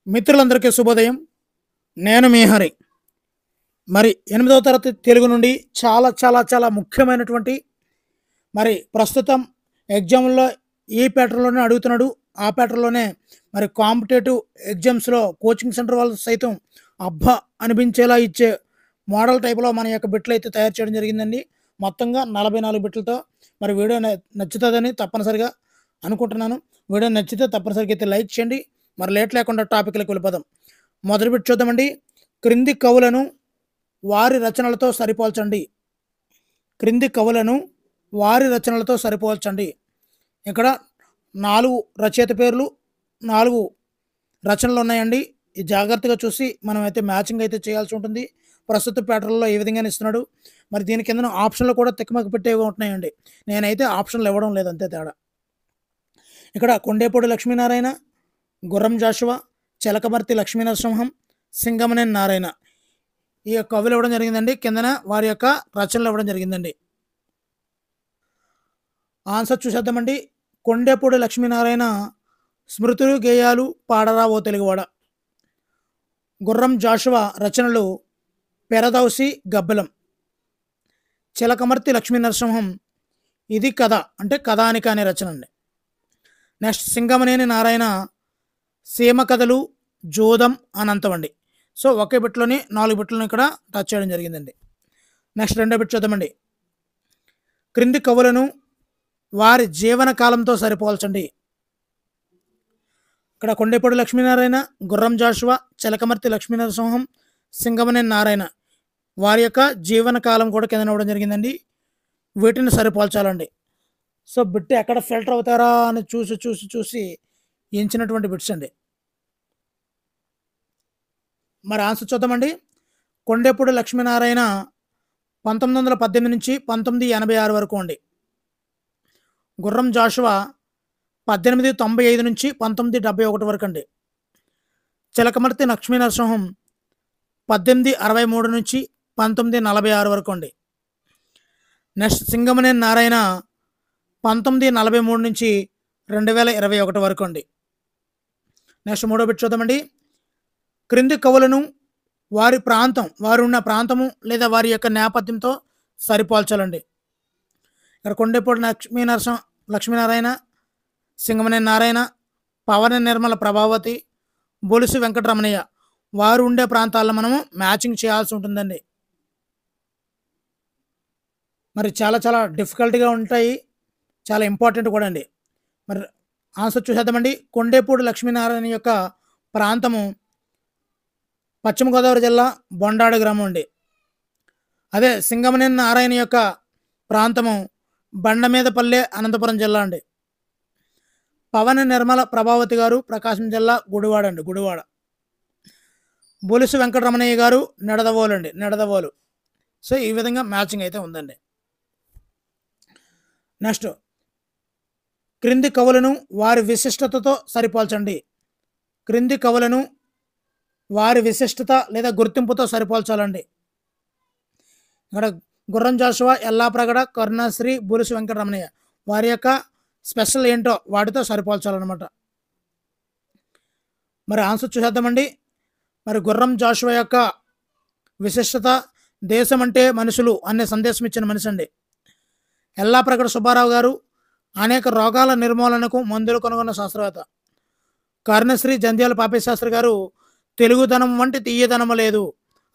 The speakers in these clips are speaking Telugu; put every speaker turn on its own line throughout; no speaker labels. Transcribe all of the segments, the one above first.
మిత్రులందరికీ శుభోదయం. నేను మీ హరి. మరి 8వ తరగతి తెలుగు నుండి చాలా చాలా చాలా ముఖ్యమైనటువంటి ప్రస్తుతం ఎగ్జామ్‌లో ఈ ప్యాటర్న్‌లోనే అడుగుతున్నాడు. ఆ ప్యాటర్న్‌లోనే కాంపిటేటివ్ ఎగ్జామ్స్‌లో కోచింగ్ సెంటర్ వాళ్ళు సైతం అబ్బా! అనిపించేలా ఇచ్చే మోడల్ టైప్‌లో మన యొక్క బిట్లయితే తయారు చేయడం జరిగిందండి. మొత్తంగా 44 బిట్లతో వీడియో నచ్చుతదని తప్పనిసరిగా అనుకుంటున్నాను. వీడియో నచ్చితే తప్పనిసరిగా అయితే లైక్ చేయండి. లేట్ లేకుండా టాపిక్‌లోకి వెళ్ళిపోదాం. మొదటి బిట్ చూద్దామండి. క్రింది కవులను వారి రచనలతో సరిపోల్చండి. క్రింది కవులను వారి రచనలతో సరిపోల్చండి. ఇక్కడ 4 రచయిత పేర్లు, 4 రచనలున్నాయండి. ఇది జాగ్రత్తగా చూసి మనమైతే మ్యాచింగ్ అయితే చేయాల్సి ఉంటుంది. ప్రస్తుత ప్యాటర్న్‌లో ఈ విధంగానే ఇస్తున్నాడు. దీని కిందన ఆప్షన్‌లు కూడా తికమక పెట్టేవి ఉంటున్నాయండి. నేనైతే ఆప్షన్‌లు ఇవ్వడం లేదు అంతే తేడా. ఇక్కడ కొండేపూడి లక్ష్మీనారాయణ, గుర్రం జాషువా, చిలకమర్తి లక్ష్మీనరసింహం, సింగమనేని నారాయణ ఈ యొక్క కవులు ఇవ్వడం జరిగిందండి. కిందన వారి యొక్క రచనలు ఇవ్వడం జరిగిందండి. ఆన్సర్ చూసేద్దామండి. కొండేపూడి లక్ష్మీనారాయణ స్మృతులు గేయాలు పాడరా ఓ తెలుగువాడ. గుర్రం జాషువా రచనలు పెరదౌసి గబ్బలం. చిలకమర్తి లక్ష్మీనరసింహం ఇది కథ అంటే కథానిక అనే రచన అండి. నెక్స్ట్ సింగమనేని నారాయణ సీమ కథలు జోదం అనంతం అండి. సో ఒకే బిట్లోని 4 బిట్లను ఇక్కడ టచ్ చేయడం జరిగిందండి. నెక్స్ట్ రెండో బిట్ చూద్దామండి. క్రింది కవులను వారి జీవన కాలంతో సరిపోల్చండి. ఇక్కడ కొండేపూడి లక్ష్మీనారాయణ, గుర్రం జాషువా, చిలకమర్తి లక్ష్మీనరసింహం, సింగమనేని నారాయణ వారి యొక్క జీవన కాలం కూడా కింద ఇవ్వడం జరిగిందండి. వీటిని సరిపోల్చాలండి. సో బిట్ ఎక్కడ ఫిల్టర్ అవుతారా అని చూసి ఎంచినటువంటి బిట్స్ అండి. ఆన్సర్ చూద్దామండి. కొండేపూడి లక్ష్మీనారాయణ 1918 నుంచి 1986 వరకు అండి. గుర్రం జాషువా 1895 నుంచి 1971 వరకు అండి. చిలకమర్తి లక్ష్మీనరసింహం 1863 నుంచి 1946 వరకు అండి. నెక్స్ట్ సింగమనేని నారాయణ 1943 నుంచి 2021 వరకు అండి. నెక్స్ట్ మూడో బిట్ చూద్దామండి. క్రింది కవులను వారి ప్రాంతం వారు ఉన్న ప్రాంతము లేదా వారి యొక్క నేపథ్యంతో సరిపోల్చాలండి. ఇక్కడ కొండేపూడి లక్ష్మీనారాయణ, సింగమనేని నారాయణ, పవన నిర్మల ప్రభావతి, బొలుసు వెంకటరమణయ్య వారు ఉండే ప్రాంతాల్లో మనము మ్యాచింగ్ చేయాల్సి ఉంటుందండి. చాలా చాలా డిఫికల్ట్గా ఉంటాయి, చాలా ఇంపార్టెంట్ కూడా అండి. ఆన్సర్ చూసేద్దామండి. కొండేపూడి లక్ష్మీనారాయణ యొక్క ప్రాంతము పశ్చిమ గోదావరి జిల్లా బొండాడు గ్రామం అండి. అదే సింగమనేని నారాయణ యొక్క ప్రాంతము బండమీదపల్లె అనంతపురం జిల్లా అండి. పవన నిర్మల ప్రభావతి గారు ప్రకాశం జిల్లా గుడివాడ అండి, గుడివాడ. బొలుసు వెంకటరమణయ్య గారు నిడదవోలు అండి, నిడదవోలు. సో ఈ విధంగా మ్యాచింగ్ అయితే ఉందండి. నెక్స్ట్ క్రింది కవులను వారి విశిష్టతతో సరిపోల్చండి. క్రింది కవులను వారి విశిష్టత లేదా గుర్తింపుతో సరిపోల్చాలండి. ఇక్కడ గుర్రం జాషువా, ఎల్లాప్రగడ, కరుణాశ్రీ, బొలుసు వెంకటరమణయ్య వారి యొక్క స్పెషల్ ఏంటో వాటితో సరిపోల్చాలన్నమాట. ఆన్సర్ చూసేద్దామండి. గుర్రం జాషువా యొక్క విశిష్టత దేశం అంటే మనుషులు అనే సందేశం ఇచ్చిన మనిషి అండి. ఎల్లాప్రగడ సుబ్బారావు గారు అనేక రోగాల నిర్మూలనకు మందులు కనుగొన్న శాస్త్రవేత్త. కరుణశ్రీ జంధ్యాల పాపేశాస్త్రి గారు తెలుగుదనం వంటి తీయదనం లేదు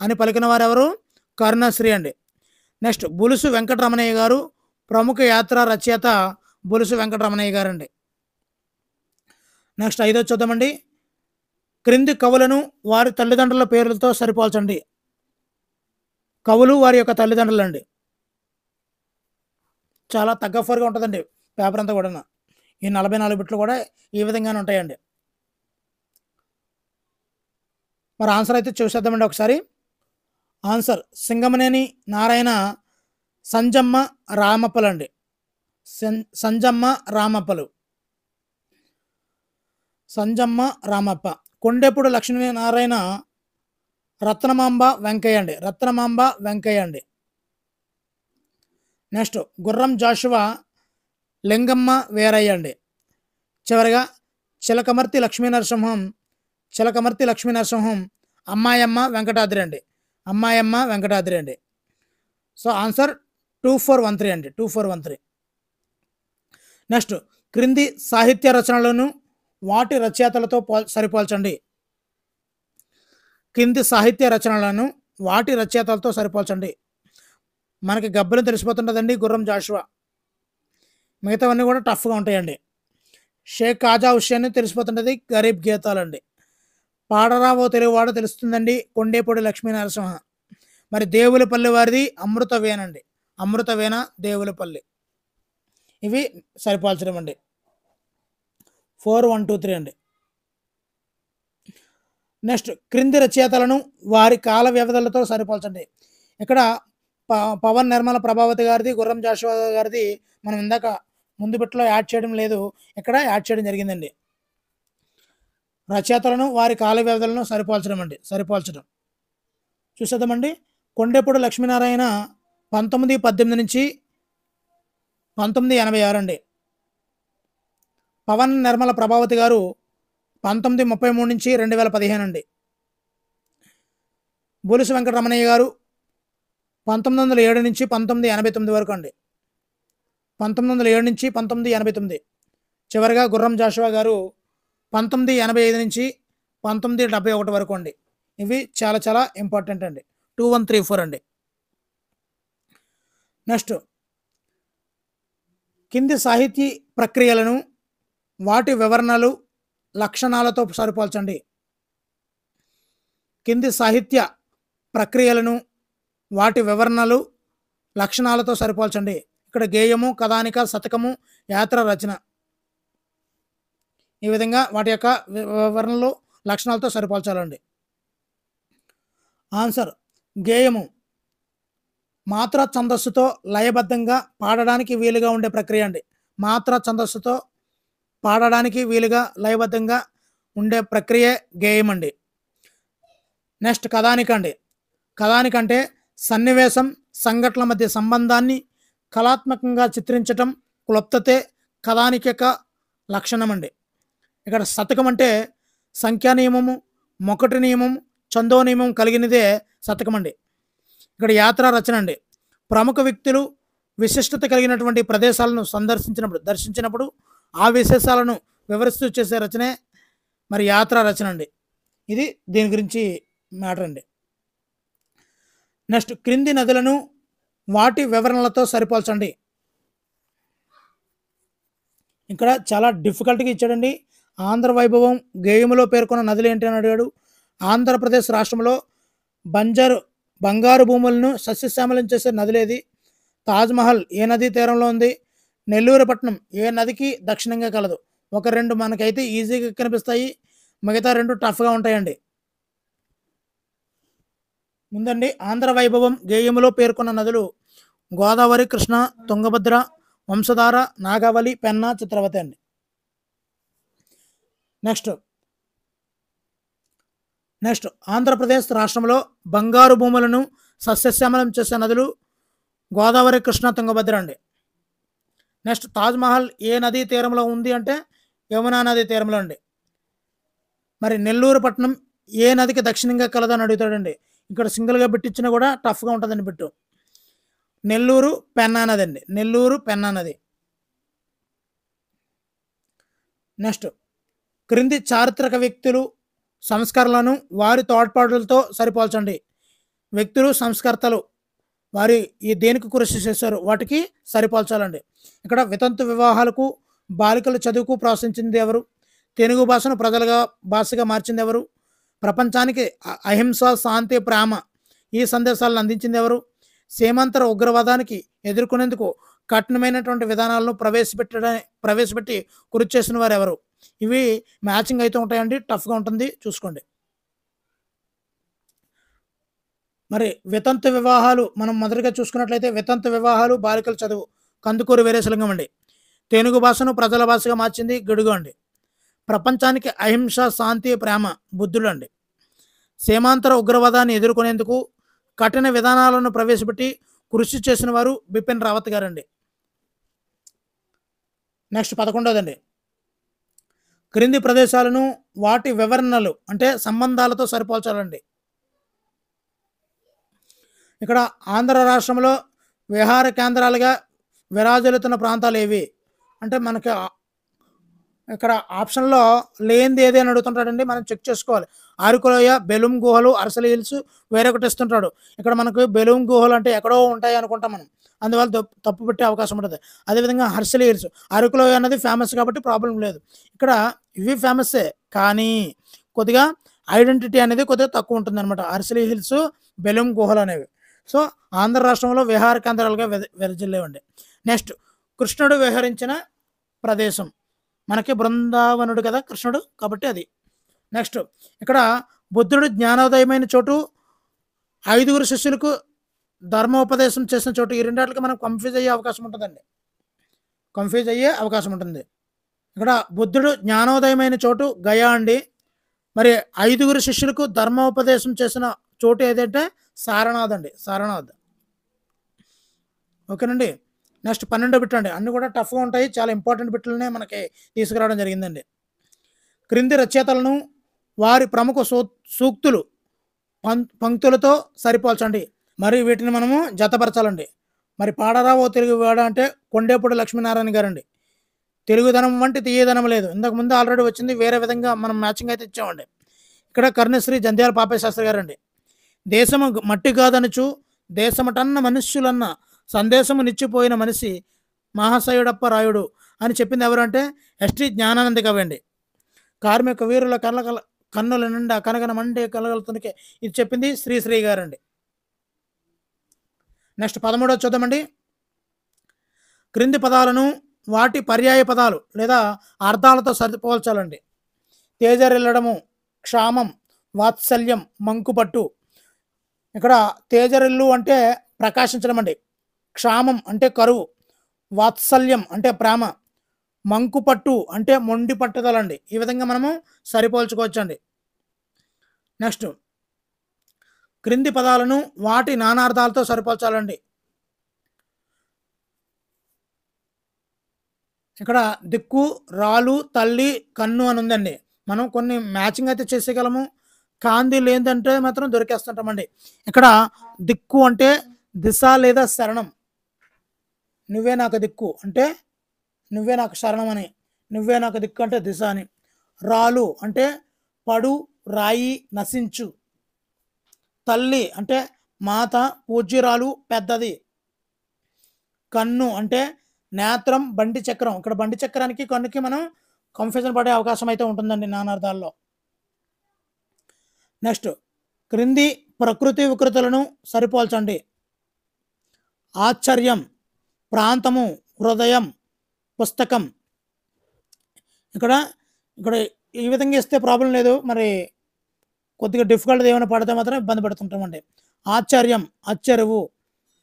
అని పలికిన వారు ఎవరు? కరుణశ్రీ అండి. నెక్స్ట్ బొలుసు వెంకటరమణయ్య గారు ప్రముఖ యాత్రా రచయిత బొలుసు వెంకటరమణయ్య గారండి. నెక్స్ట్ ఐదో చూద్దామండి. క్రింది కవులను వారి తల్లిదండ్రుల పేర్లతో సరిపోల్చండి. కవులు వారి యొక్క తల్లిదండ్రులు అండి. చాలా తగ్గఫర్గా ఉంటుందండి పేపర్ అంతా కూడా. ఈ 44 బిట్లు కూడా ఈ విధంగానే ఉంటాయండి. ఆన్సర్ అయితే చూసేద్దామండి ఒకసారి. ఆన్సర్ సింగమనేని నారాయణ సంజమ్మ రామప్పలు అండి. సంజమ్మ రామప్పలు, సంజమ్మ రామప్ప. కొండేపూడి లక్ష్మీనారాయణ రత్నమాంబ వెంకయ్య అండి, రత్నమాంబ వెంకయ్య అండి. నెక్స్ట్ గుర్రం జాషువా లింగమ్మ వీరయ్య అండి. చివరిగా చిలకమర్తి లక్ష్మీనరసింహం చిలకమర్తి లక్ష్మీ నరసింహం, అమ్మాయమ్మ వెంకటాద్రి అండి. అమ్మాయమ్మ వెంకటాద్రి అండి. సో ఆన్సర్ 2413 అండి. 2413. నెక్స్ట్, క్రింది సాహిత్య రచనలను వాటి రచయితలతో సరిపోల్చండి. కింది సాహిత్య రచనలను వాటి రచయితలతో సరిపోల్చండి. మనకి గబ్బలు తెలిసిపోతుంటుందండి, గుర్రం జాషువా. మిగతావన్నీ కూడా టఫ్గా ఉంటాయండి. షేక్ కాజా హుస్సేన్ తెలిసిపోతుంటుంది, గరీబ్ గీతాలండి. పాడరావో తెలుగువాడు తెలుస్తుందండి, కొండేపూడి లక్ష్మీ నరసింహ. మరి దేవులపల్లి వారిది అమృతవేనండి. అమృతవేణ, దేవులపల్లి. ఇవి సరిపోల్చడం అండి. 4123 అండి. నెక్స్ట్, క్రింది రచయితలను వారి కాల వ్యవధులతో సరిపోల్చండి. ఇక్కడ పవన్ నిర్మల ప్రభావతి గారిది, గుర్రం జాషువా గారిది మనం ఇందాక ముందు బిట్లో యాడ్ చేయడం లేదు, ఇక్కడ యాడ్ చేయడం జరిగిందండి. రచయితలను వారి కాల వ్యవధులను సరిపోల్చడం చూసేద్దామండి. కొండేపూడి లక్ష్మీనారాయణ 1918 నుంచి 1986 అండి. పవన్ నిర్మల ప్రభావతి గారు 1933 నుంచి 2015 అండి. బూలిశ వెంకటరమణయ్య గారు 1907 నుంచి 1989 వరకు అండి. 1907 నుంచి 1989. చివరిగా గుర్రం జాషువా గారు 1985 నుంచి 1971 వరకు అండి. ఇవి చాలా చాలా ఇంపార్టెంట్ అండి. 2134 అండి. నెక్స్ట్, కింది సాహితీ ప్రక్రియలను వాటి వివరణలు లక్షణాలతో సరిపోల్చండి. కింది సాహిత్య ప్రక్రియలను వాటి వివరణలు లక్షణాలతో సరిపోల్చండి. ఇక్కడ గేయము, కథానిక, శతకము, యాత్ర, రచన, ఈ విధంగా వాటి యొక్క వివరణలు లక్షణాలతో సరిపోల్చాలండి. ఆన్సర్, గేయము మాత్రా ఛందస్సుతో లయబద్ధంగా పాడడానికి వీలుగా ఉండే ప్రక్రియ అండి. మాత్రా ఛందస్సుతో పాడడానికి వీలుగా లయబద్ధంగా ఉండే ప్రక్రియ గేయం అండి. నెక్స్ట్, కథానిక అండి. కథానిక అంటే సన్నివేశం, సంఘటనల మధ్య సంబంధాన్ని కళాత్మకంగా చిత్రించటం, క్లుప్తతే కథానిక యొక్క లక్షణం అండి. ఇక్కడ శతకం అంటే సంఖ్యా నియమము, మొకటి నియమం, చందో నియమం కలిగినదే శతకం అండి. ఇక్కడ యాత్రా రచన అండి. ప్రముఖ వ్యక్తులు విశిష్టత కలిగినటువంటి ప్రదేశాలను దర్శించినప్పుడు ఆ విశేషాలను వివరిస్తూ చేసే రచనే మరి యాత్రా రచన అండి. ఇది దీని గురించి మ్యాటర్ అండి. నెక్స్ట్, క్రింది నదులను వాటి వివరణలతో సరిపోల్చండి. ఇక్కడ చాలా డిఫికల్ట్గా ఇచ్చాడండి. ఆంధ్ర వైభవం గేయములో పేర్కొన్న నదులు ఏంటి అని అడిగాడు. ఆంధ్రప్రదేశ్ రాష్ట్రంలో బంగారు భూములను సస్యశ్యామలం చేసే నదులేది? తాజ్మహల్ ఏ నదీ తీరంలో ఉంది? నెల్లూరు పట్టణం ఏ నదికి దక్షిణంగా కలదు? ఒక రెండు మనకైతే ఈజీగా కనిపిస్తాయి, మిగతా రెండు టఫ్గా ఉంటాయండి. ముందండి, ఆంధ్ర వైభవం గేయములో పేర్కొన్న నదులు గోదావరి, కృష్ణ, తుంగభద్ర, వంశధార, నాగావళి, పెన్నా, చిత్రవతి అండి. నెక్స్ట్, ఆంధ్రప్రదేశ్ రాష్ట్రంలో బంగారు భూములను సస్యశ్యామలం చేసే నదులు గోదావరి, కృష్ణ, తుంగభద్ర అండి. నెక్స్ట్, తాజ్మహల్ ఏ నదీ తీరంలో ఉంది అంటే యమునా నదీ తీరంలో అండి. మరి నెల్లూరు పట్టణం ఏ నదికి దక్షిణంగా కలదని అడుగుతాడండి. ఇక్కడ సింగిల్గా పెట్టించినా కూడా టఫ్గా ఉంటుందండి బిట్టు. నెల్లూరు పెన్నా నది అండి. నెల్లూరు పెన్నా నది. నెక్స్ట్, క్రింది చారిత్రక వ్యక్తులు సంస్కరణలను వారి తోడ్పాటులతో సరిపోల్చండి. వ్యక్తులు, సంస్కర్తలు వారి ఈ దేనికి కృషి చేశారు వాటికి సరిపోల్చాలండి. ఇక్కడ వితంతు వివాహాలకు, బాలికల చదువుకు ప్రోత్సహించింది ఎవరు? తెలుగు భాషను ప్రజలుగా భాషగా మార్చింది ఎవరు? ప్రపంచానికి అహింస, శాంతి, ప్రేమ ఈ సందేశాలను అందించింది ఎవరు? సీమాంతర ఉగ్రవాదానికి ఎదుర్కొనేందుకు కఠినమైనటువంటి విధానాలను ప్రవేశపెట్టి కృషి చేసిన వారు ఎవరు? ఇవి మ్యాచింగ్ అయితే ఉంటాయండి, టఫ్గా ఉంటుంది, చూసుకోండి. మరి వితంతు వివాహాలు మనం మొదటిగా చూసుకున్నట్లయితే వితంతు వివాహాలు, బాలికల చదువు కందుకూరి వీరేశలింగం అండి. తెలుగు భాషను ప్రజల భాషగా మార్చింది గడుగు అండి. ప్రపంచానికి అహింస, శాంతి, ప్రేమ బుద్ధుడు అండి. సీమాంతర ఉగ్రవాదాన్ని ఎదుర్కొనేందుకు కఠిన విధానాలను ప్రవేశపెట్టి కృషి చేసిన వారు బిపిన్ రావత్ గారండి. నెక్స్ట్ 11వదండి, క్రింది ప్రదేశాలను వాటి వివరణలు అంటే సంబంధాలతో సరిపోల్చాలండి. ఇక్కడ ఆంధ్ర రాష్ట్రంలో విహార కేంద్రాలుగా విరాజిల్లుతున్న ప్రాంతాలు ఏవి అంటే మనకి ఇక్కడ ఆప్షన్లో లేనిది ఏది అని అడుగుతుంటాడండి. మనం చెక్ చేసుకోవాలి. అరకులోయ, బెలూమ్ గుహలు, అరసలి హిల్స్ వేరొకటి ఇస్తుంటాడు. ఇక్కడ మనకు బెలూమ్ గుహలు అంటే ఎక్కడో ఉంటాయి అనుకుంటాం మనం. అందువల్ల తప్పు పెట్టే అవకాశం ఉంటుంది. అదేవిధంగా హర్సలి హిల్స్, అరకులోయ అన్నది ఫేమస్ కాబట్టి ప్రాబ్లం లేదు. ఇక్కడ ఇవి ఫేమస్సే కానీ కొద్దిగా ఐడెంటిటీ అనేది కొద్దిగా తక్కువ ఉంటుంది అనమాట. అరసలి హిల్స్, బెలూమ్ గుహలు అనేవి. సో ఆంధ్ర రాష్ట్రంలో విహార కేంద్రాలుగా వెదజిల్లేవండి. నెక్స్ట్, కృష్ణుడు విహరించిన ప్రదేశం మనకి బృందావనుడు కదా కృష్ణుడు, కాబట్టి అది. నెక్స్ట్, ఇక్కడ బుద్ధుడు జ్ఞానోదయమైన చోటు, 5గురు శిష్యులకు ధర్మోపదేశం చేసిన చోటు. ఈ రెండాటికి మనం కన్ఫ్యూజ్ అయ్యే అవకాశం ఉంటుంది. ఇక్కడ బుద్ధుడు జ్ఞానోదయమైన చోటు గయా అండి. మరి 5గురు శిష్యులకు ధర్మోపదేశం చేసిన చోటు ఏదంటే సారనాథ్ అండి. సారనాథ్. ఓకేనండి. నెక్స్ట్ 12 బిట్ అండి. అన్నీ కూడా టఫ్గా ఉంటాయి. చాలా ఇంపార్టెంట్ బిట్లనే మనకి తీసుకురావడం జరిగిందండి. క్రింది రచయితలను వారి ప్రముఖ సూక్తులు పంక్తులతో సరిపోల్చండి. మరి వీటిని మనము జతపరచాలండి. మరి పాడరావో తెలుగు వాడ అంటే కొండేపూడి లక్ష్మీనారాయణ గారండి. తెలుగుదనం వంటి తీయదనం లేదు. ఇంతకు ముందు ఆల్రెడీ వచ్చింది, వేరే విధంగా మనం మ్యాచింగ్ అయితే ఇచ్చామండి. ఇక్కడ కర్ణశ్రీ జంధ్యాల పాపయ్య శాస్త్రి గారండి. దేశము మట్టి కాదనుచు దేశమటన్న మనుష్యులన్న సందేశము నిచ్చిపోయిన మనిషి మహాశయుడప్ప రాయుడు అని చెప్పింది ఎవరంటే ఎస్టీ జ్ఞానానంద కవి అండి. కార్మిక వీరుల కన్నుల నిండా కనగన మండే కలగలుతునికే ఇది చెప్పింది శ్రీశ్రీ గారండి. నెక్స్ట్ 13వ చూద్దామండి. క్రింది పదాలను వాటి పర్యాయ పదాలు లేదా అర్థాలతో సరిపోల్చాలండి. తేజరిల్లడము, క్షామం, వాత్సల్యం, మంకుపట్టు. ఇక్కడ తేజరిల్లు అంటే ప్రకాశించడం అండి. క్షామం అంటే కరువు, వాత్సల్యం అంటే ప్రేమ, మంకుపట్టు అంటే మొండి పట్టుదలండి. ఈ విధంగా మనము సరిపోల్చుకోవచ్చండి. నెక్స్ట్, క్రింది పదాలను వాటి నానార్థాలతో సరిపోల్చాలండి. ఇక్కడ దిక్కు, రాలు, తల్లి, కన్ను అని ఉందండి. మనం కొన్ని మ్యాచింగ్ అయితే చేసేయగలము, కాంతి లేదంటే మాత్రం దొరికేస్తుంటామండి. ఇక్కడ దిక్కు అంటే దిశ లేదా శరణం. నువ్వే నాకు దిక్కు అంటే నువ్వే నాకు శరణం అని, నువ్వే నాకు దిక్కు అంటే దిశ అని. రాలు అంటే పడు, రాయి, నశించు. తల్లి అంటే మాత, పూజ్యురాలు, పెద్దది. కన్ను అంటే నేత్రం, బండి చక్రం. ఇక్కడ బండి చక్రానికి కన్నుకి మనం కన్ఫ్యూజన్ పడే అవకాశం అయితే ఉంటుందండి నానార్థాల్లో. నెక్స్ట్, క్రింది ప్రకృతి వికృతులను సరిపోల్చండి. ఆశ్చర్యం, ప్రాంతము, హృదయం, పుస్తకం. ఇక్కడ ఈ విధంగా ఇస్తే ప్రాబ్లం లేదు. మరి కొద్దిగా డిఫికల్ట్ ఏమైనా పడితే మాత్రం ఇబ్బంది పడుతుంటామండి. ఆశ్చర్యం అచ్చరువు,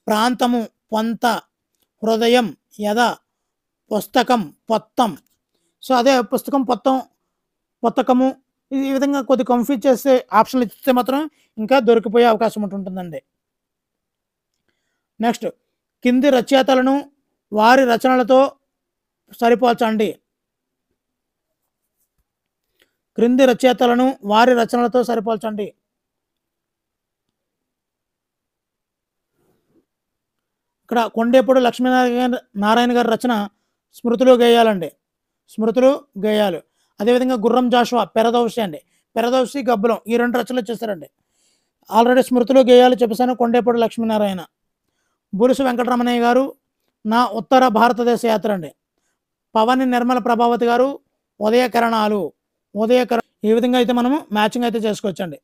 ప్రాంతము పొంత, హృదయం యద, పుస్తకం పొత్తం. సో అదే పుస్తకం పొత్తకము ఈ విధంగా కొద్ది కన్ఫ్యూజ్ చేసే ఆప్షన్లు ఇస్తే మాత్రం ఇంకా దొరికిపోయే అవకాశం ఉంటుందండి. నెక్స్ట్, కింది రచయితలను వారి రచనలతో సరిపోల్చండి. క్రింది రచయితలను వారి రచనలతో సరిపోల్చండి. ఇక్కడ కొండేపూడి లక్ష్మీనారాయణ గారి రచన స్మృతులు గేయాలండి. స్మృతులు గేయాలు. అదేవిధంగా గుర్రం జాషువా పెరదౌసి అండి. పెరదౌసి గబ్బలం ఈ 2 రచనలు చేశారండి. ఆల్రెడీ స్మృతులు గేయాలు చెప్పేసాను. కొండేపూడి లక్ష్మీనారాయణ. బురుసు వెంకటరమణయ్య గారు నా ఉత్తర భారతదేశ యాత్ర అండి. పవని నిర్మల ప్రభావతి గారు ఉదయకరణాలు. ఈ విధంగా అయితే మనము మ్యాచింగ్ అయితే చేసుకోవచ్చండి.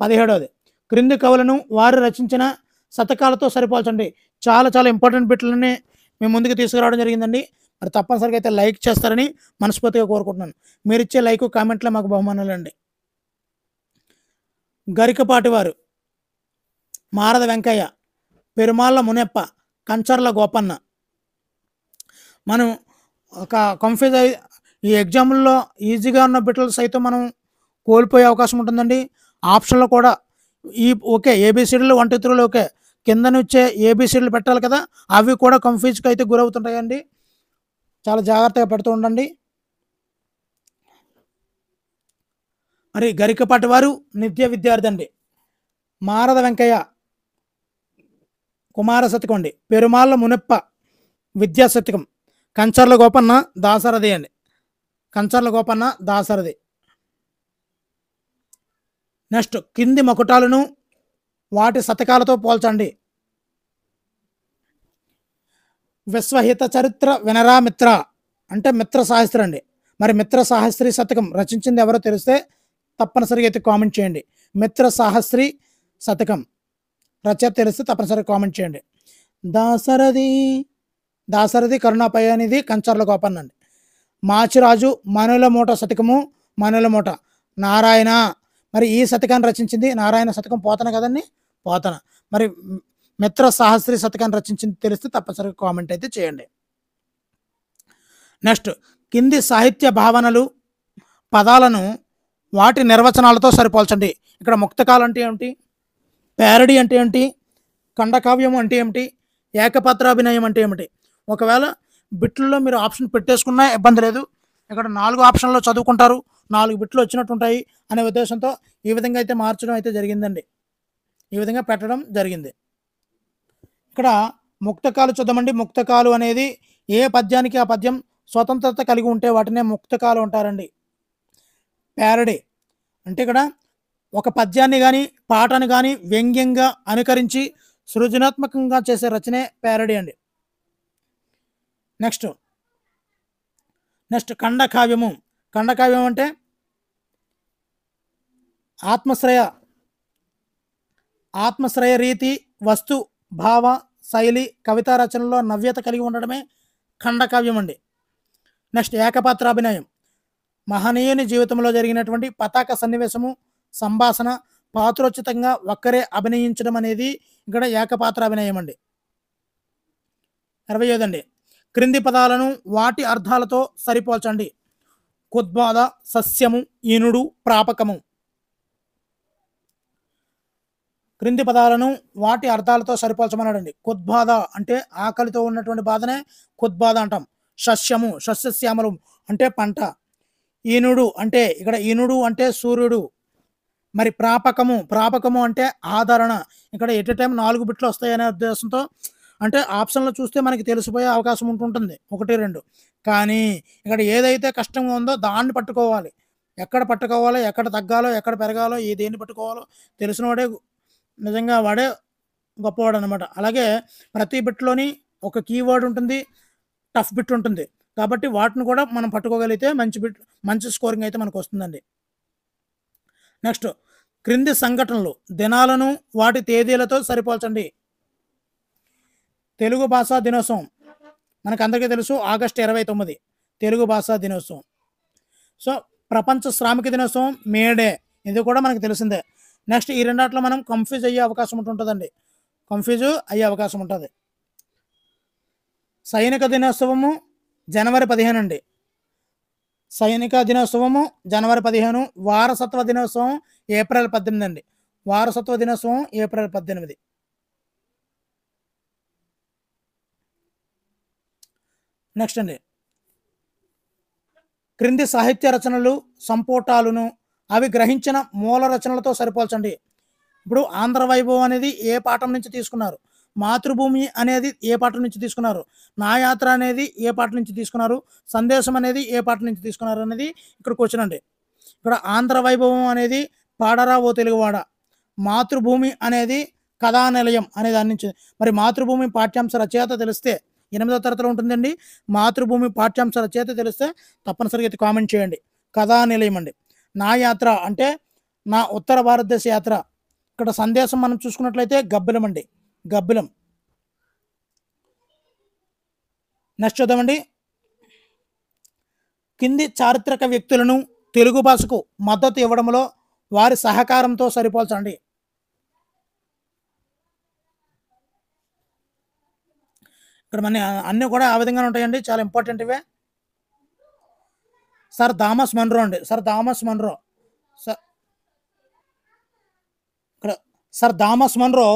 17వది, క్రింది కవులను వారు రచించిన శతకాలతో సరిపోల్చండి. చాలా చాలా ఇంపార్టెంట్ బిట్లని మేము ముందుకు తీసుకురావడం జరిగిందండి. మరి తప్పనిసరిగా అయితే లైక్ చేస్తారని మనస్ఫూర్తిగా కోరుకుంటున్నాను. మీరు ఇచ్చే లైక్ కామెంట్లో మాకు బహుమానాలండి. గరికపాటి వారు, మారద వెంకయ్య, పెరుమాళ్ళ మునెప్ప, కంచర్ల గోపన్న. మనం ఒక కన్ఫ్యూజ్ అయ్యి ఈ ఎగ్జామ్లో ఈజీగా ఉన్న బిట్లు సైతం మనం కోల్పోయే అవకాశం ఉంటుందండి. ఆప్షన్లో కూడా ఓకే ఏబిసిడీలు 1 2 3 ఓకే, కింద నుంచే ఏబిసిడీలు పెట్టాలి కదా, అవి కూడా కన్ఫ్యూజ్కి అయితే గురవుతుంటాయండి. చాలా జాగ్రత్తగా పెడుతూ ఉండండి. మరి గరికపాటి వారు నిత్య విద్యార్థి అండి. మారద వెంకయ్య కుమార శతకం అండి. పెరుమాళ్ళ మునప్ప విద్యా శతకం. కంచర్ల గోపన్న దాసరథి అండి. కంచర్ల గోపన్న దాసరథి. నెక్స్ట్ కింది మకుటాలను వాటి శతకాలతో పోల్చండి. విశ్వహిత చరిత్ర వినరా మిత్ర అంటే మిత్ర సాహస్రి అండి. మరి మిత్ర సాహస్రి శతకం రచించింది ఎవరో తెలిస్తే తప్పనిసరిగా అయితే కామెంట్ చేయండి. మిత్ర సాహస్రి శతకం రచయిత తెలిస్తే తప్పనిసరిగా కామెంట్ చేయండి. దాసరథి దాసరథి కరుణాపయానిది కంచర్ల గోపన్న అండి. మాచిరాజు మనుల మూట శతకము మనుల మూట నారాయణ. మరి ఈ శతకాన్ని రచించింది నారాయణ శతకం పోతన కదండి, పోతన. మరి మిత్ర సాహస్రి శతకాన్ని రచించింది తెలిస్తే తప్పనిసరిగా కామెంట్ అయితే చేయండి. నెక్స్ట్ కింది సాహిత్య భావనలు పదాలను వాటి నిర్వచనాలతో సరిపోల్చండి. ఇక్కడ ముక్తకాలు అంటే ఏమిటి, ప్యారడీ అంటే ఏంటి, ఖండకావ్యం అంటే ఏమిటి, ఏకపాత్రాభినయం అంటే ఏమిటి. ఒకవేళ బిట్లలో మీరు ఆప్షన్ పెట్టేసుకున్నా ఇబ్బంది లేదు. ఇక్కడ 4 ఆప్షన్లో చదువుకుంటారు, 4 బిట్లు వచ్చినట్టు ఉంటాయి అనే ఉద్దేశంతో ఈ విధంగా అయితే మార్చడం అయితే జరిగిందండి. ఈ విధంగా పెట్టడం జరిగింది. ఇక్కడ ముక్తకాలు చూద్దామండి. ముక్తకాలు అనేది ఏ పద్యానికి ఆ పద్యం స్వతంత్రత కలిగి ఉంటే వాటినే ముక్తకాలు అంటారండి. ప్యారడీ అంటే ఇక్కడ ఒక పద్యాన్ని కానీ పాటను కానీ వ్యంగ్యంగా అనుకరించి సృజనాత్మకంగా చేసే రచనే ప్యారడీ అండి. నెక్స్ట్ ఖండకావ్యము. ఖండకావ్యం అంటే ఆత్మశ్రయ రీతి, వస్తు భావ శైలి, కవితా రచనలో నవ్యత కలిగి ఉండడమే ఖండకావ్యం అండి. నెక్స్ట్ ఏకపాత్రాభినయం. మహనీయుని జీవితంలో జరిగినటువంటి పతాక సన్నివేశము, సంభాషణ పాత్రోచితంగా ఒక్కరే అభినయించడం అనేది ఇక్కడ ఏకపాత్రాభినయం అండి. 25 అండి. క్రింది పదాలను వాటి అర్థాలతో సరిపోల్చండి. కుద్బాధ, సస్యము, ఈనుడు, ప్రాపకము. క్రింది పదాలను వాటి అర్థాలతో సరిపోల్చమన్నాడండి. కుద్బాధ అంటే ఆకలితో ఉన్నటువంటి బాధనే కుద్బాధ అంటాం. సస్యము సస్యశ్యామలం అంటే పంట. ఈనుడు అంటే ఇక్కడ ఈనుడు అంటే సూర్యుడు. మరి ప్రాపకము అంటే ఆదరణ. ఇక్కడ ఎట్ ఎ టైం 4 బిట్లు వస్తాయనే ఉద్దేశంతో అంటే ఆప్షన్లో చూస్తే మనకి తెలిసిపోయే అవకాశం ఉంటుంటుంది 1, 2. కానీ ఇక్కడ ఏదైతే కష్టంగా ఉందో దాన్ని పట్టుకోవాలి. ఎక్కడ పట్టుకోవాలో, ఎక్కడ తగ్గాలో, ఎక్కడ పెరగాలో, దేన్ని పట్టుకోవాలో తెలిసినవాడే నిజంగా వాడే గొప్పవాడు అనమాట. అలాగే ప్రతి బిట్లోని ఒక కీవర్డ్ ఉంటుంది, టఫ్ బిట్ ఉంటుంది. కాబట్టి వాటిని కూడా మనం పట్టుకోగలిగితే మంచి స్కోరింగ్ అయితే మనకు వస్తుందండి. నెక్స్ట్ క్రింది సంఘటనలు దినాలను వాటి తేదీలతో సరిపోల్చండి. తెలుగు భాషా దినోత్సవం మనకు అందరికీ తెలుసు, ఆగస్టు 29 తెలుగు భాషా దినోత్సవం. సో ప్రపంచ శ్రామిక దినోత్సవం మేడే, ఇది కూడా మనకు తెలిసిందే. నెక్స్ట్ ఈ రెండాట్లో మనం కన్ఫ్యూజ్ అయ్యే అవకాశం ఉంటుందండి, సైనిక దినోత్సవము జనవరి 15 అండి. సైనిక దినోత్సవము జనవరి 15. వారసత్వ దినోత్సవం ఏప్రిల్ 18 అండి. వారసత్వ దినోత్సవం ఏప్రిల్ 18. నెక్స్ట్ అండి క్రింది సాహిత్య రచనలు సంపుటాలను అవి గ్రహించిన మూల రచనలతో సరిపోల్చండి. ఇప్పుడు ఆంధ్ర వైభవం అనేది ఏ పాఠం నుంచి తీసుకున్నారు, మాతృభూమి అనేది ఏ పాఠం నుంచి తీసుకున్నారు, నా యాత్ర అనేది ఏ పాఠం నుంచి తీసుకున్నారు, సందేశం అనేది ఏ పాఠం నుంచి తీసుకున్నారు అనేది ఇక్కడ క్వశ్చన్ అండి. ఇక్కడ ఆంధ్ర వైభవం అనేది పాడరా ఓ తెలుగువాడ, మాతృభూమి అనేది కథానిలయం అనే దాని నుంచి. మరి మాతృభూమి పాఠ్యాంశ రచయిత తెలిస్తే 8వ తరగతిలో ఉంటుందండి. మాతృభూమి పాఠ్యాంశ రచయిత తెలిస్తే తప్పనిసరిగా అయితే కామెంట్ చేయండి. కథానిలయం అండి. నా యాత్ర అంటే నా ఉత్తర భారతదేశ యాత్ర. ఇక్కడ సందేశం మనం చూసుకున్నట్లయితే గబ్బిలం అండి, గబ్బిలం. నెక్స్ట్ చూద్దామండి. కింది చారిత్రక వ్యక్తులను తెలుగు భాషకు మద్దతు ఇవ్వడంలో వారి సహకారంతో సరిపోల్చండి. ఇక్కడ మన అన్నీ కూడా ఆ విధంగానే ఉంటాయండి, చాలా ఇంపార్టెంట్ ఇవే. సర్ థామస్ మన్రో అండి. సర్ థామస్ మన్రో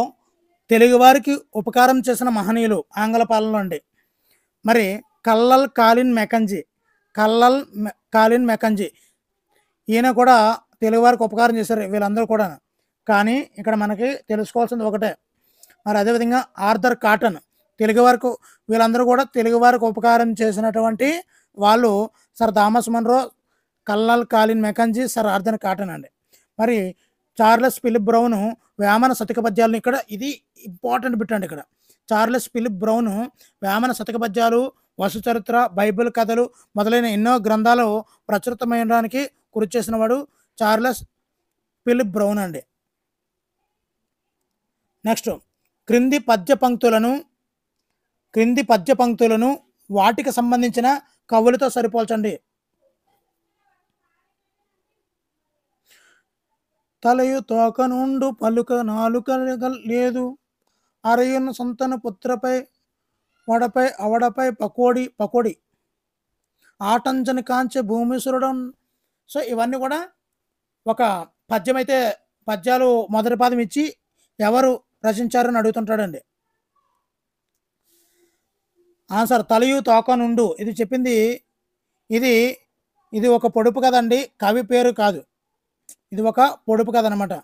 తెలుగువారికి ఉపకారం చేసిన మహనీయులు ఆంగ్ల పాలనలో అండి. మరి కల్లల్ కాలిన్ మెకంజీ ఈయన కూడా తెలుగు వారికి ఉపకారం చేశారు వీళ్ళందరూ కూడా. కానీ ఇక్కడ మనకి తెలుసుకోవాల్సింది ఒకటే. మరి అదేవిధంగా ఆర్థర్ కాటన్ తెలుగు వరకు వీళ్ళందరూ కూడా తెలుగు వారికి ఉపకారం చేసినటువంటి వాళ్ళు sir Thomas Munro, colonel కాలిన్ Mackenzie, sir Arthur cotton అండి. మరి చార్లెస్ ఫిలిప్ బ్రౌను వేమన శతక పద్యాలను ఇక్కడ ఇది ఇంపార్టెంట్ బిట్ అండి. ఇక్కడ చార్లెస్ ఫిలిప్ బ్రౌను వేమన శతక పద్యాలు, వసు చరిత్ర, బైబిల్ కథలు మొదలైన ఎన్నో గ్రంథాలు ప్రచురితమైనడానికి కృషి చేసిన వాడు చార్లెస్ ఫిలిప్ బ్రౌన్ అండి. నెక్స్ట్ క్రింది పద్య పంక్తులను వాటికి సంబంధించిన కవులతో సరిపోల్చండి. తలయు తోక నుండు పలుక నాలుక లేదు, అరయును సొంతను పుత్రపై వడపై అవడపై పకోడి ఆటంజని కాంచె భూమిసురుడం. సో ఇవన్నీ కూడా ఒక పద్యాలు మొదటి పాదం ఇచ్చి ఎవరు రచించారని అడుగుతుంటాడండి. ఆన్సర్ తలయు తోక నుండు. ఇది చెప్పింది ఇది ఒక పొడుపు కదండి, కవి పేరు కాదు. ఇది ఒక పొడుపు కథ అనమాట.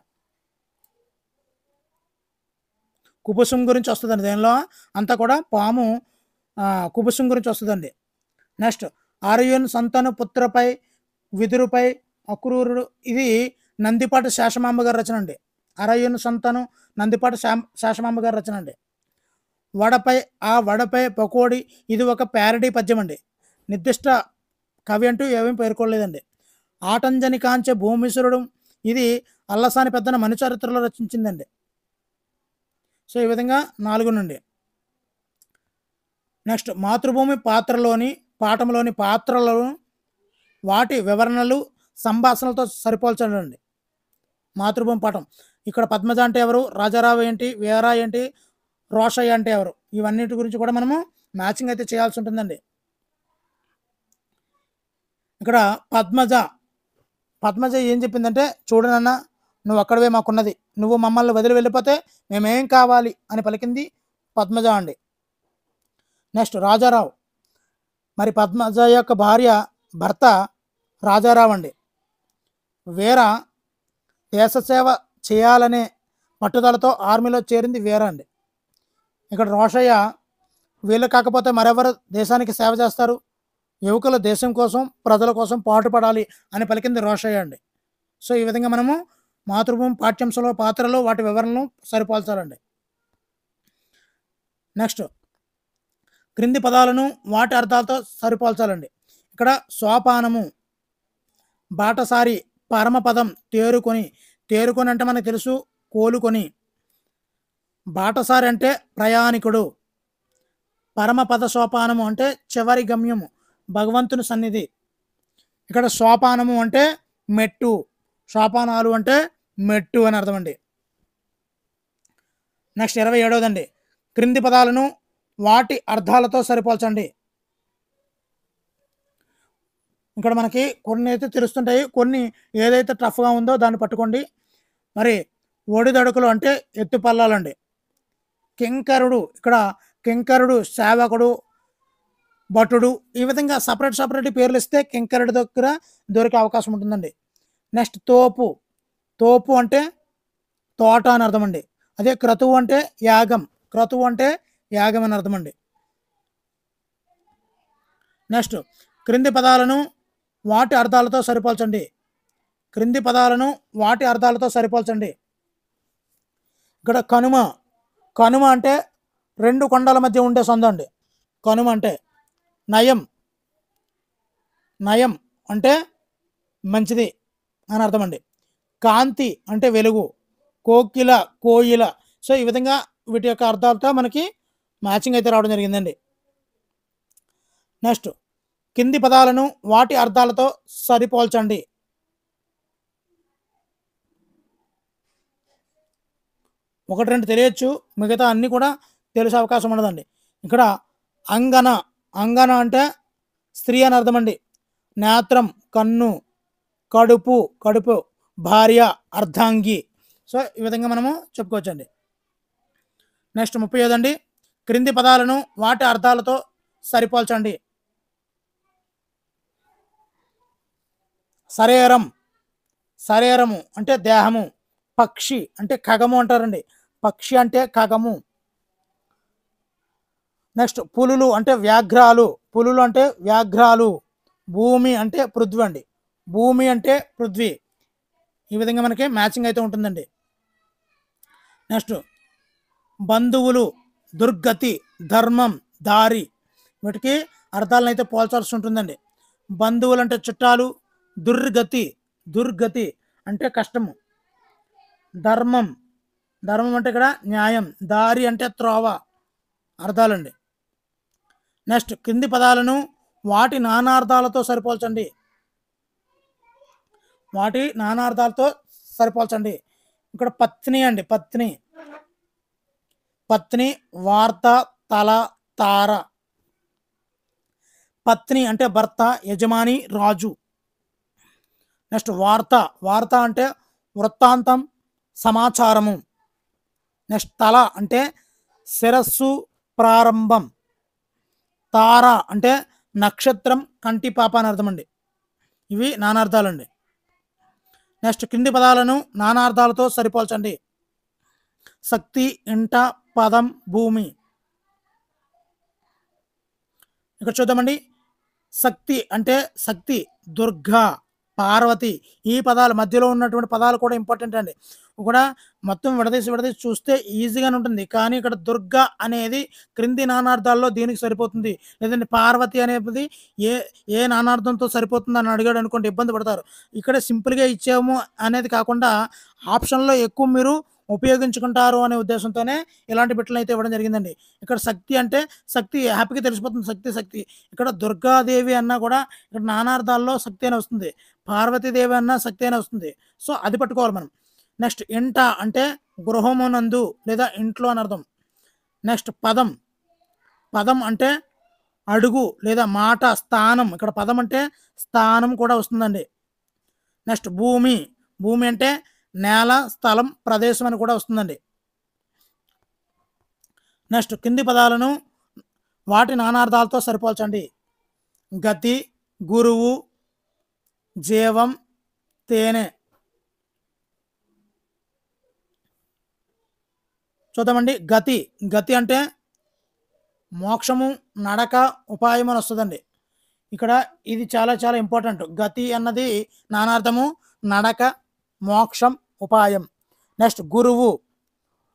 కుబుసం గురించి వస్తుందండి. దీనిలో అంతా కూడా పాము కుబుసం గురించి వస్తుందండి. నెక్స్ట్ ఆర్యున్ సంతను పుత్రపై విదురుపై అక్రూరుడు. ఇది నందిపాటి శేషమాంబ గారి రచన అండి. అరయున్ సంతను నందిపాటి శేషమాంబ గారి రచన అండి. వడపై పకోడి. ఇది ఒక ప్యారడీ పద్యం అండి. నిర్దిష్ట కవి అంటూ ఏమేమి పేర్కొనలేదండి. ఆటంజని కాంచె భూమిసురుడు. ఇది అల్లసాని పెద్దన మనుచరిత్రలో రచించిందండి. సో ఈ విధంగా 4 నుండి. నెక్స్ట్ మాతృభూమి పాఠంలోని పాత్రలను వాటి వివరణలు సంభాషణలతో సరిపోల్చండి. మాతృభూమి పాఠం ఇక్కడ పద్మజ అంటే ఎవరు, రాజారావు ఏంటి, వీరా ఏంటి, రోషయ్య అంటే ఎవరు, ఇవన్నిటి గురించి కూడా మనము మ్యాచింగ్ అయితే చేయాల్సి ఉంటుందండి. ఇక్కడ పద్మజ ఏం చెప్పిందంటే, చూడనన్న నువ్వు అక్కడవే మాకున్నది, నువ్వు మమ్మల్ని వదిలి వెళ్ళిపోతే మేమేం కావాలి అని పలికింది పద్మజ అండి. నెక్స్ట్ రాజారావు. మరి పద్మజ యొక్క భర్త రాజారావు అండి. వీర దేశసేవ చేయాలనే పట్టుదలతో ఆర్మీలో చేరింది వీర అండి. ఇక్కడ రోషయ్య వీళ్ళు కాకపోతే మరెవరు దేశానికి సేవ చేస్తారు, యువకులు దేశం కోసం ప్రజల కోసం పాటుపడాలి అని పలికింది రోషయ్య అండి. సో ఈ విధంగా మనము మాతృభూమి పాఠ్యాంశంలో పాత్రలు వాటి వివరణను సరిపోల్చాలండి. నెక్స్ట్ క్రింది పదాలను వాటి అర్థాలతో సరిపోల్చాలండి. ఇక్కడ సోపానము, బాటసారి, పరమపదం, తేరుకొని అంటే మనకు తెలుసు కోలుకొని, బాటసారి అంటే ప్రయాణికుడు, పరమపద సోపానము అంటే చివరి గమ్యము భగవంతుని సన్నిధి. ఇక్కడ సోపానము అంటే మెట్టు, సోపానాలు అంటే మెట్టు అని అర్థం అండి. నెక్స్ట్ 27దండి. క్రింది పదాలను వాటి అర్థాలతో సరిపోల్చండి. ఇక్కడ మనకి కొన్ని అయితే తెలుస్తుంటాయి, కొన్ని ఏదైతే టఫ్గా ఉందో దాన్ని పట్టుకోండి. మరి ఒడిదడుకులు అంటే ఎత్తుపల్లాలండి. కింకరుడు, ఇక్కడ కింకరుడు సేవకుడు, భటుడు, ఈ విధంగా సపరేట్ పేర్లు ఇస్తే కింకరుడి దగ్గర దొరికే అవకాశం ఉంటుందండి. నెక్స్ట్ తోపు అంటే తోట అని అర్థం అండి. అదే క్రతువు అంటే యాగం అని అర్థం అండి. నెక్స్ట్ క్రింది పదాలను వాటి అర్థాలతో సరిపోల్చండి. ఇక్కడ కనుమ అంటే 2 కొండల మధ్య ఉండే సందు అండి. కనుమ అంటే నయం అంటే మంచిది అని అర్థం అండి. కాంతి అంటే వెలుగు, కోయిల. సో ఈ విధంగా వీటి యొక్క అర్థాలతో మనకి మ్యాచింగ్ అయితే రావడం జరిగిందండి. నెక్స్ట్ కింది పదాలను వాటి అర్థాలతో సరిపోల్చండి. ఒకటి రెండు తెలియచ్చు, మిగతా అన్నీ కూడా తెలిసే అవకాశం ఉండదండి. ఇక్కడ అంగన అంటే స్త్రీ అని అర్థం అండి. నేత్రం కన్ను, కడుపు, భార్య అర్ధాంగి. సో ఈ విధంగా మనము చెప్పుకోవచ్చండి. నెక్స్ట్ 35 క్రింది పదాలను వాటి అర్థాలతో శరీరము అంటే దేహము, పక్షి అంటే ఖగము అంటారండి, పక్షి అంటే ఖగము. నెక్స్ట్ పులులు అంటే వ్యాఘ్రాలు, పులులు అంటే వ్యాఘ్రాలు. భూమి అంటే పృథ్వీ అండి, భూమి అంటే పృథ్వీ. ఈ విధంగా మనకి మ్యాచింగ్ అయితే ఉంటుందండి. నెక్స్ట్ బంధువులు, దుర్గతి, ధర్మం, దారి, వీటికి అర్థాలను అయితే పోల్చాల్సి ఉంటుందండి. బంధువులు అంటే చుట్టాలు, దుర్గతి, దుర్గతి అంటే కష్టము, ధర్మం, ధర్మం అంటే ఇక్కడ న్యాయం, దారి అంటే త్రోవ, అర్థాలండి. నెక్స్ట్ కింది పదాలను వాటి నానార్థాలతో సరిపోల్చండి, వాటి నానార్థాలతో సరిపోల్చండి. ఇక్కడ పత్ని అండి, పత్ని, పత్ని, వార్త, తల, తార. పత్ని అంటే భర్త, యజమాని, రాజు. నెక్స్ట్ వార్త, వార్త అంటే వృత్తాంతం, సమాచారము. నెక్స్ట్ తల అంటే శిరస్సు, ప్రారంభం. తార అంటే నక్షత్రం, కంటి పాప అని అర్థం అండి. ఇవి నానార్థాలండి. నెక్స్ట్ కింది పదాలను నానార్థాలతో సరిపోల్చండి. శక్తి, ఇంట, పదం, భూమి. ఇక్కడ చూద్దామండి. శక్తి అంటే శక్తి, దుర్గా, పార్వతి. ఈ పదాలు మధ్యలో ఉన్నటువంటి పదాలు కూడా ఇంపార్టెంట్ అండి. కూడా మొత్తం విడదీసి విడదీసి చూస్తే ఈజీగానే ఉంటుంది, కానీ ఇక్కడ దుర్గా అనేది క్రింది నానార్థాల్లో దీనికి సరిపోతుంది, లేదంటే పార్వతి అనేది ఏ ఏ నానార్థంతో సరిపోతుంది అని అడిగాడు అనుకోండి ఇబ్బంది పడతారు. ఇక్కడ సింపుల్గా ఇచ్చాము అనేది కాకుండా ఆప్షన్లో ఎక్కువ మీరు ఉపయోగించుకుంటారు అనే ఉద్దేశంతోనే ఇలాంటి బిట్లను అయితే ఇవ్వడం జరిగిందండి. ఇక్కడ శక్తి అంటే శక్తి హ్యాపీగా తెలిసిపోతుంది, శక్తి శక్తి. ఇక్కడ దుర్గాదేవి అన్నా కూడా ఇక్కడ నానార్థాల్లో శక్తి అనే వస్తుంది, పార్వతీదేవి అన్నా శక్తి అనే వస్తుంది. సో అది పట్టుకోవాలి మనం. నెక్స్ట్ ఇంట అంటే గృహమునందు లేదా ఇంట్లో అని అర్థం. నెక్స్ట్ పదం, పదం అంటే అడుగు లేదా మాట, స్థానం. ఇక్కడ పదం అంటే స్థానం కూడా వస్తుందండి. నెక్స్ట్ భూమి, భూమి అంటే నేల, స్థలం, ప్రదేశం అని కూడా వస్తుందండి. నెక్స్ట్ కింది పదాలను వాటి నానార్థాలతో సరిపోల్చండి. గతి, గురువు, జీవం, తేనె. చూద్దామండి. గతి, గతి అంటే మోక్షము, నడక, ఉపాయం అని వస్తుందండి. ఇక్కడ ఇది చాలా చాలా ఇంపార్టెంట్. గతి అన్నది నానార్థము, నడక, మోక్షం, ఉపాయం. నెక్స్ట్ గురువు,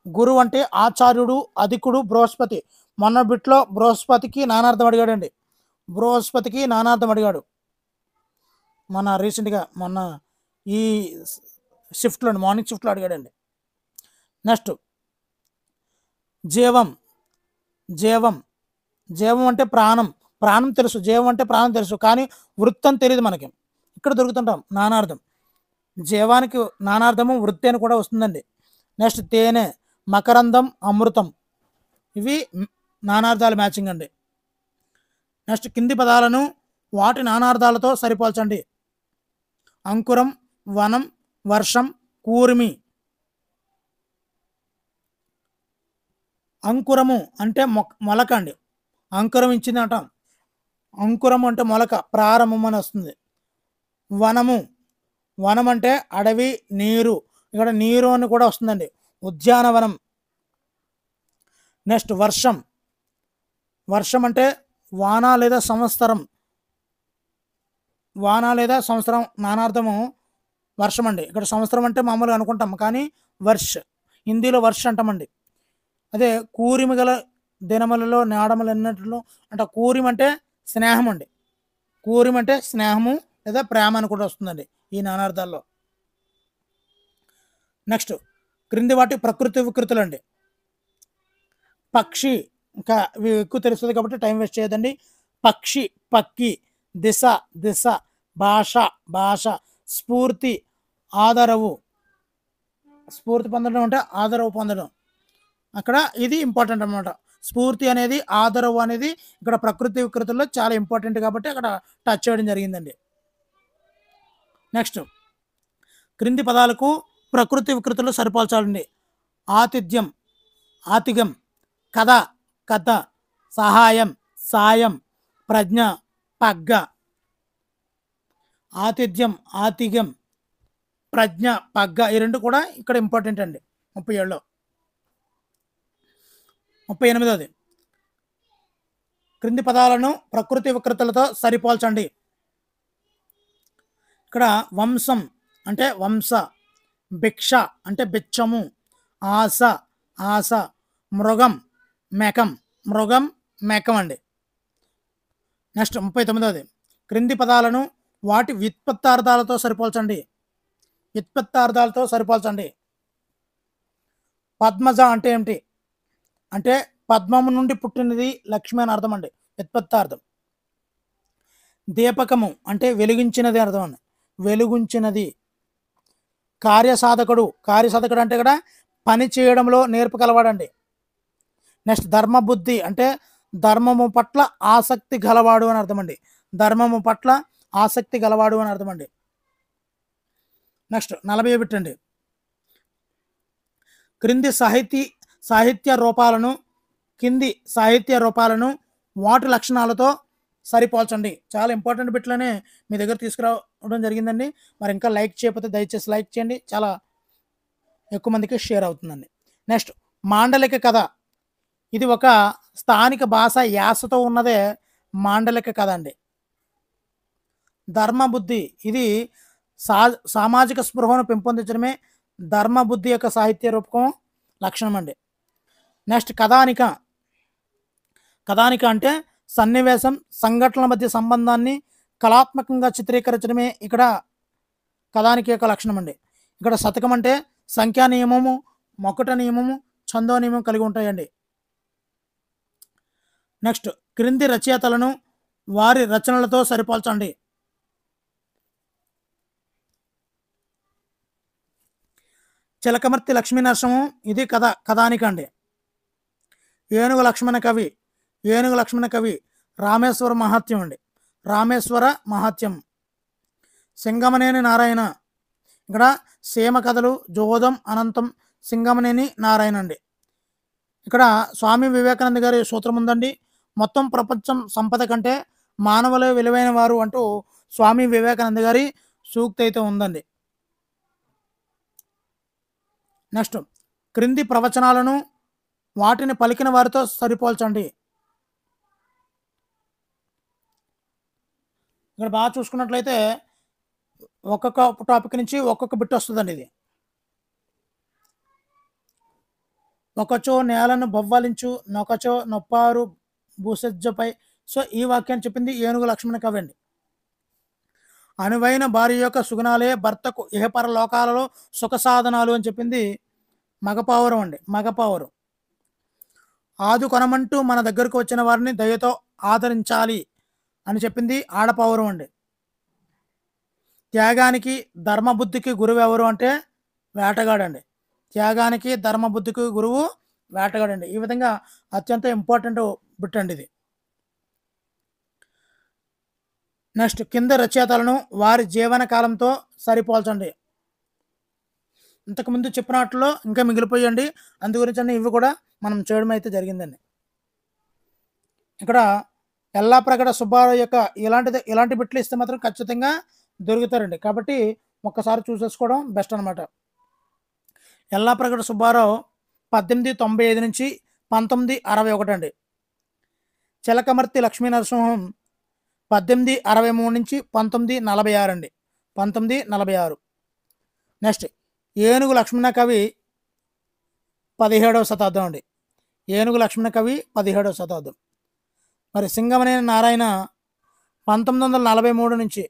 గురువు అంటే ఆచార్యుడు, అధికుడు, బృహస్పతి. మొన్న బిట్లో బృహస్పతికి నానార్థం అడిగాడండి, బృహస్పతికి నానార్థం అడిగాడు మొన్న రీసెంట్గా, మొన్న ఈ షిఫ్ట్లో మార్నింగ్ షిఫ్ట్లో అడిగాడండి. నెక్స్ట్ జీవం, జీవం, జీవం అంటే ప్రాణం, ప్రాణం తెలుసు, జీవం అంటే ప్రాణం తెలుసు, కానీ వృత్తం తెలియదు మనకి. ఇక్కడ దొరుకుతుంటాం నానార్థం. జీవానికి నానార్థము వృత్తి అని కూడా వస్తుందండి. నెక్స్ట్ తేనె, మకరందం, అమృతం. ఇవి నానార్థాల మ్యాచింగ్ అండి. నెక్స్ట్ కింది పదాలను వాటి నానార్థాలతో సరిపోల్చండి. అంకురం, వనం, వర్షం, కూర్మి. అంకురము అంటే మొలక అండి, అంకురం ఇచ్చింది అంటాం. అంకురం అంటే మొలక, ప్రారంభం అని వస్తుంది. వనము, వనం అంటే అడవి, నీరు. ఇక్కడ నీరు అని కూడా వస్తుందండి, ఉద్యానవనం. నెక్స్ట్ వర్షం, వర్షం అంటే వాన లేదా సంవత్సరం, వాన లేదా సంవత్సరం నానార్థము వర్షం అండి. ఇక్కడ సంవత్సరం అంటే మామూలుగా అనుకుంటాం, కానీ వర్ష, హిందీలో వర్ష అంటామండి. అదే కూరిమి గల దినములలో నాడములు అన్నట్లు అంటే కూరిమి అంటే స్నేహం అండి, కూరిమి అంటే స్నేహము లేదా ప్రేమ అని కూడా వస్తుందండి ఈ నానార్థాల్లో. నెక్స్ట్ క్రింది వాటి ప్రకృతి వికృతులు అండి. పక్షి, ఇంకా ఇవి ఎక్కువ తెలుస్తుంది కాబట్టి టైం వేస్ట్ చేయదండి. పక్షి, పక్కి. దిశ, దిశ. భాష, భాష. స్ఫూర్తి, ఆదరవు. స్ఫూర్తి పొందడం అంటే ఆదరవు పొందడం. అక్కడ ఇది ఇంపార్టెంట్ అనమాట. స్ఫూర్తి అనేది, ఆదరవు అనేది ఇక్కడ ప్రకృతి వికృతుల్లో చాలా ఇంపార్టెంట్ కాబట్టి అక్కడ టచ్ చేయడం జరిగిందండి. నెక్స్ట్ క్రింది పదాలకు ప్రకృతి వికృతులు సరిపోల్చాలండి. ఆతిథ్యం, ఆతిగం. కథ, కథ. సహాయం, సాయం. ప్రజ్ఞ, పగ్గ. ఆతిథ్యం, ఆతిగం. ప్రజ్ఞ, పగ్గ ఈ 2 కూడా ఇక్కడ ఇంపార్టెంట్ అండి. 37లో. 38ది క్రింది పదాలను ప్రకృతి వికృతులతో సరిపోల్చండి. ఇక్కడ వంశం అంటే వంశ, భిక్ష అంటే బిచ్చము, ఆశ ఆశ, మృగం మెకం, మృగం మెకం అండి. నెక్స్ట్ 39ది క్రింది పదాలను వాటి వ్యుత్పత్తార్థాలతో సరిపోల్చండి. వ్యుత్పత్తార్థాలతో సరిపోల్చండి. పద్మజ అంటే ఏమిటి అంటే పద్మము నుండి పుట్టినది లక్ష్మి అని అర్థం అండి. వ్యుత్పత్తార్థం. దీపకము అంటే వెలిగించినది అర్థం అండి. వెలుగుంచినది. కార్యసాధకుడు, కార్యసాధకుడు అంటే ఇక్కడ పని చేయడంలో నేర్పు కలవాడండి. నెక్స్ట్ ధర్మబుద్ధి అంటే ధర్మము పట్ల ఆసక్తి గలవాడు అని అర్థం అండి. ధర్మము పట్ల ఆసక్తి గలవాడు అని అర్థం అండి. నెక్స్ట్ 40 పెట్టండి. క్రింది సాహిత్య రూపాలను వాటి లక్షణాలతో సరిపోల్చండి. చాలా ఇంపార్టెంట్ బిట్లనే మీ దగ్గర తీసుకురావడం జరిగిందండి. మరి ఇంకా లైక్ చేయకపోతే దయచేసి లైక్ చేయండి. చాలా ఎక్కువ మందికి షేర్ అవుతుందండి. నెక్స్ట్ మాండలిక కథ. ఇది ఒక స్థానిక భాష యాసతో ఉన్నదే మాండలిక కథ అండి. ధర్మబుద్ధి ఇది సామాజిక స్పృహను పెంపొందించడమే ధర్మబుద్ధి యొక్క సాహిత్య రూపకం లక్షణం అండి. నెక్స్ట్ కథానిక. కథానిక అంటే సన్నివేశం, సంఘటనల మధ్య సంబంధాన్ని కళాత్మకంగా చిత్రీకరించడమే ఇక్కడ కథానిక యొక్క లక్షణం అండి. ఇక్కడ శతకం అంటే సంఖ్యా నియమము, మొక్కట నియమము, ఛందో నియమం కలిగి ఉంటాయండి. నెక్స్ట్ క్రింది రచయితలను వారి రచనలతో సరిపోల్చండి. చిలకమర్తి లక్ష్మీనరసింహం ఇది కథానిక అండి. ఏనుగు లక్ష్మణ కవి రామేశ్వర మహాత్యం అండి. రామేశ్వర మహాత్యం. సింగమనేని నారాయణ ఇక్కడ సీమ కథలు, జోదం, అనంతం, సింగమనేని నారాయణ అండి. ఇక్కడ స్వామి వివేకానంద గారి సూత్రం ఉందండి. మొత్తం ప్రపంచం సంపద కంటే మానవులే విలువైన వారు అంటూ స్వామి వివేకానంద గారి సూక్తి అయితే ఉందండి. నెక్స్ట్ క్రింది ప్రవచనాలను వాటిని పలికిన వారితో సరిపోల్చండి. ఇక్కడ బాగా చూసుకున్నట్లయితే ఒక్కొక్క టాపిక్ నుంచి ఒక్కొక్క బిట్ వస్తుందండి. ఇది ఒకచో నేలను బొవ్వలించు, నొకచో నొప్పారు భూసజ్జపై. సో ఈ వాక్యాన్ని చెప్పింది ఏనుగు లక్ష్మణ కవి అండి. అనువైన భార్య యొక్క సుగుణాలే భర్తకు ఇహపర లోకాలలో సుఖ సాధనాలు అని చెప్పింది మగపావురం అండి. మగపావురం. ఆదు కొనమంటూ మన దగ్గరకు వచ్చిన వారిని దయతో ఆదరించాలి అని చెప్పింది ఆడపావురం అండి. త్యాగానికి ధర్మబుద్ధికి గురువు ఎవరు అంటే వేటగాడండి. త్యాగానికి ధర్మబుద్ధికి గురువు వేటగాడండి. ఈ విధంగా అత్యంత ఇంపార్టెంట్ బిట్ అండి ఇది. నెక్స్ట్ కింద రచయితలను వారి జీవన కాలంతో సరిపోల్చండి. ఇంతకుముందు చెప్పినట్లో ఇంకా మిగిలిపోయండి. అందు గురించి ఇవి కూడా మనం చేయడం అయితే జరిగిందండి. ఇక్కడ ఎల్లాప్రగడ సుబ్బారావు యొక్క ఇలాంటి బిట్లు ఇస్తే మాత్రం ఖచ్చితంగా దొరుకుతారండి. కాబట్టి ఒక్కసారి చూసేసుకోవడం బెస్ట్ అనమాట. ఎల్లాప్రగడ సుబ్బారావు 1895 నుంచి 1961 అండి. చిలకమర్తి లక్ష్మీనరసింహం 1863 నుంచి 1946 అండి. 1946. నెక్స్ట్ ఏనుగు లక్ష్మణ కవి 17వ శతాబ్దం అండి. ఏనుగు లక్ష్మణ కవి 17వ శతాబ్దం. మరి సింగమనేని నారాయణ 1943 నుంచి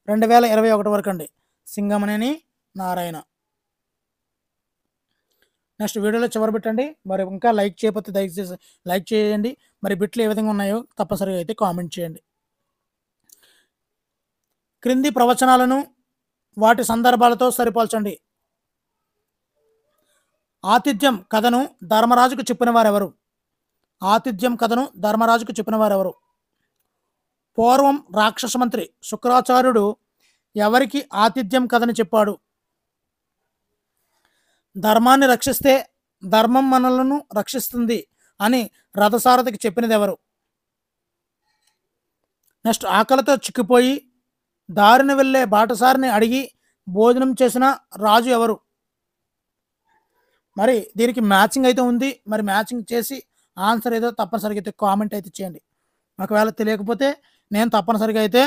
2021 వరకు అండి. సింగమనేని నారాయణ. నెక్స్ట్ వీడియోలో చివరి పెట్టండి. మరి ఇంకా లైక్ చేయకపోతే దయచేసి లైక్ చేయండి. మరి బిట్లు ఏ విధంగా ఉన్నాయో తప్పనిసరిగా అయితే కామెంట్ చేయండి. క్రింది ప్రవచనాలను వాటి సందర్భాలతో సరిపోల్చండి. ఆతిథ్యం కథను ధర్మరాజుకు చెప్పిన వారెవరు? ఆతిథ్యం కథను ధర్మరాజుకు చెప్పిన వారెవరు? పూర్వం రాక్షస మంత్రి శుక్రాచార్యుడు ఎవరికి ఆతిథ్యం కథను చెప్పాడు? ధర్మాన్ని రక్షిస్తే ధర్మం మనలను రక్షిస్తుంది అని రథసారథికి చెప్పినది ఎవరు? నెక్స్ట్ ఆకలితో చిక్కిపోయి దారిని వెళ్ళే బాటసారిని అడిగి భోజనం చేసిన రాజు ఎవరు? మరి దీనికి మ్యాచింగ్ అయితే ఉంది. మరి మ్యాచింగ్ చేసి ఆన్సర్ ఏదో తప్పనిసరిగా అయితే కామెంట్ అయితే చేయండి. ఒకవేళ తెలియకపోతే నేను తప్పనిసరిగా అయితే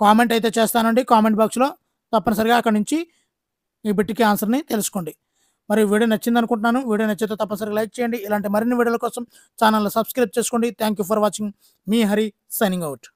కామెంట్ అయితే చేస్తానండి. కామెంట్ బాక్స్‌లో తప్పనిసరిగా అక్కడి నుంచి ఈ బిట్‌కి ఆన్సర్‌ని తెలుసుకోండి. మరి వీడియో నచ్చిందనుకుంటున్నాను. వీడియో నచ్చితే తప్పనిసరిగా లైక్ చేయండి. ఇలాంటి మరిన్ని వీడియోల కోసం ఛానెల్‌ని సబ్స్క్రైబ్ చేసుకోండి. Thank you for watching. Me Hari signing out.